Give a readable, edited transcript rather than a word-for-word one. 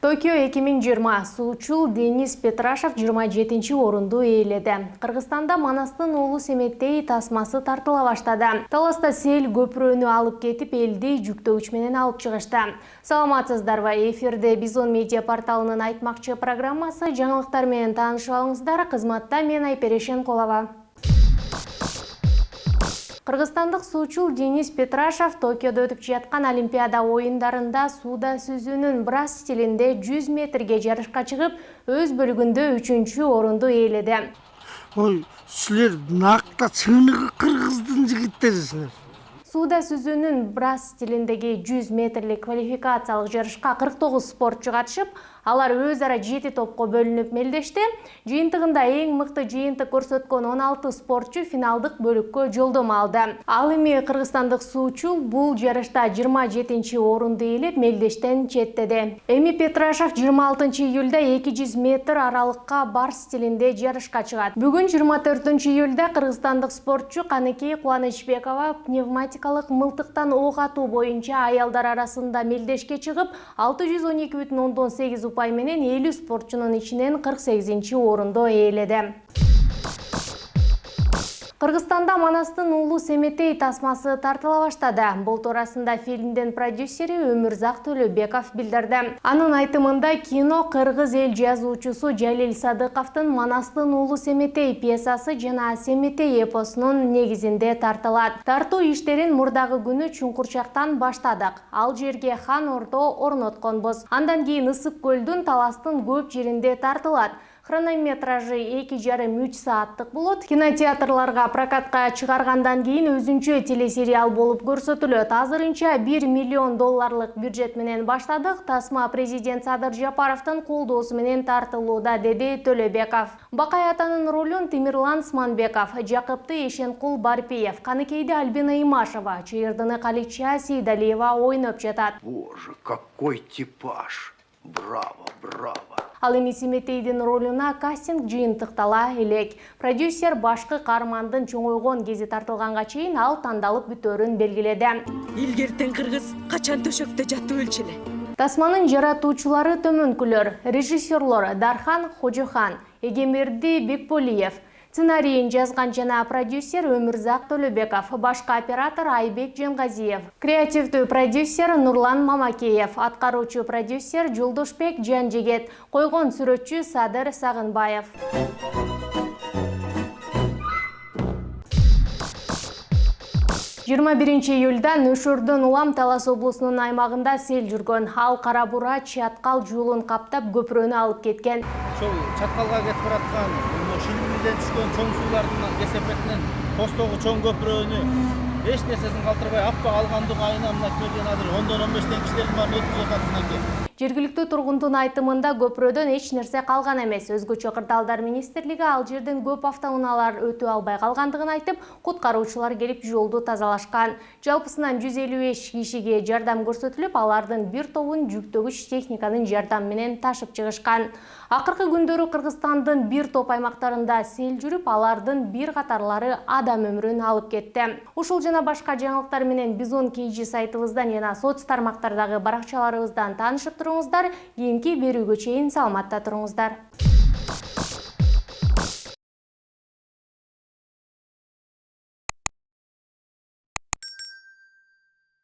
Токио 2020 суучул Денис Петрашев 27-чи орунду ээледи. Кыргызстанда Манастын уулу Семеттей тасмасы тартыла баштады. Таласта сел көпүрөнү алып кетип, элди жүктөгүч менен алып чыгышты. Саламатсыздарбы, эфирде Бизон медиа порталынын айтмакчы программасы. Жаңылыктар менен таанышып алыңыздар. Кызматта мен Айперешен Колова. Кыргызстандык суучул Денис Петрашев Токиодо өтүп жаткан Олимпиада оюндарында сууда сүзүүнүн брас стилинде 100 метрге жарышка чыгып, өз бөлүгүндө 3-чү орунду ээледи. Ой, силер накта чыныгы кыргыздын жигиттерисиңер. Сууда сүзүүнүн брас стилиндеги 100 метрлик квалификациялык жарышка 49 спортчу катышып, алар өз ара 7 топко бөлүнүп мелдешти. Жыйынтыгында эң мыкты жыйынтык көрсөткөн 16 спортчу финалдык бөлүккө жолдомо алды. Ал эми кыргызстандык суучул бул жарышта 27-чи орунду ээлеп, мелдештен четтеди. Эми Петрашев 26 июлда 200 метр аралыкка бар стилинде жарышка чыгат. Бүгүн 24 июлда кыргызстандык спортчу Каныкей Кубанычбекова пневматикалык мылтыктан ок атуу боюнча аялдар арасында мелдешке чыгып, 612,8 упай менен 50 спортчунун ичинен 48-чи орунду ээледи. Кыргызстанда Манастын уулу Семеттей тасмасы тартыла баштады. Бул туурасында фильмдин продюсери Өмүрзак Төлөбеков билдирди. Анын айтымында кино кыргыз эл жазуучусу Жалил Садыковдун Манастын уулу Семеттей пьесасы жана Семеттей эпосунун негизинде тартылат. Тартуу иштерин мурдагы күнү Чуңкурчактан баштадык. Ал жерге хан ордо орнотконбуз. Андан кийин Ысык көлдүн Таластын көп жеринде тартылат. Хронометражы 2,5-3 сааттык болот. Кинотеатрларга прокатка чыгаргандан кийин өзүнчө телесериал болуп көрсөтүлөт. Азырынча $1 миллион бюджет менен баштадык. Тасма президент Садыр Жапаровдун колдоосу менен тартылууда, деди Төлөбеков. Бакай атанын ролун Тимирлан Сманбеков, Жакыпты Эшенкул Барпиев, Каныкейди Альбина Имашева, Чыйырдыны Калича Сейдалиева ойноп жатат. Боже, какой типаж! Браво, браво! Ал эми Семеттейдин ролуна кастинг жыйынтыктала элек. Продюсер башкы каармандын чоңойгон кези тартылганга чейин ал тандалып бүтөөрүн белгиледи. Илгертен кыргыз качан төшөктө жатып өлчү эле. Тасманын жаратуучулары төмөнкүлөр, режиссерлор Дархан Хожохан, Эгемерди Бекболиев, сценарийин жазган жана продюсер Өмүрзак Төлөбеков, башкы оператор Айбек Жемгазиев, креативдүү продюсер Нурлан Мамакеев, аткаруучу продюсер Жолдошбек Жанжегет, койгон сүрөтчү Садыр Сагынбаев. 21 июлда Нөшөрдөн улам Талас облусунун аймагында сел жүргөн. Ал Кара Бура Чаткал жолун каптап көпүрөнү алып кеткен. Ошол Чаткалга кетип бараткан Шүлбүлдөн түшкөн чоң суулардын кесепетинен Костогу чоң көпүрөнү эч нерсесин калтырбай аппак алгандык айына мына көзөн азыр 10-15 кишилердин баарын өткүзүп атат мынакей. Жергиликтүү тургундун айтымында көпүрөдөн эч нерсе калган эмес. Өзгөчө Кырдаалдар министрлиги ал жерден көп автоунаалар өтө албай калгандыгын айтып, куткаруучулар келип жолду тазалашкан. Жалпысынан 155 кишиге жардам көрсөтүлүп, алардын бир тобун жүктөгүч техниканын жардамы менен ташып чыгышкан. Акыркы күндөрү Кыргызстандын бир топ аймактарында сел жүрүп, алардын бир катарлары адам өмүрүн алып кетти. Ушул жана башка жаңылыктар менен Бизон KG сайтыбыздан жана соц тармактардагы баракчаларыбыздан таанышып туруңуздар. Кийинки берүүгө чейин саламатта туруңуздар.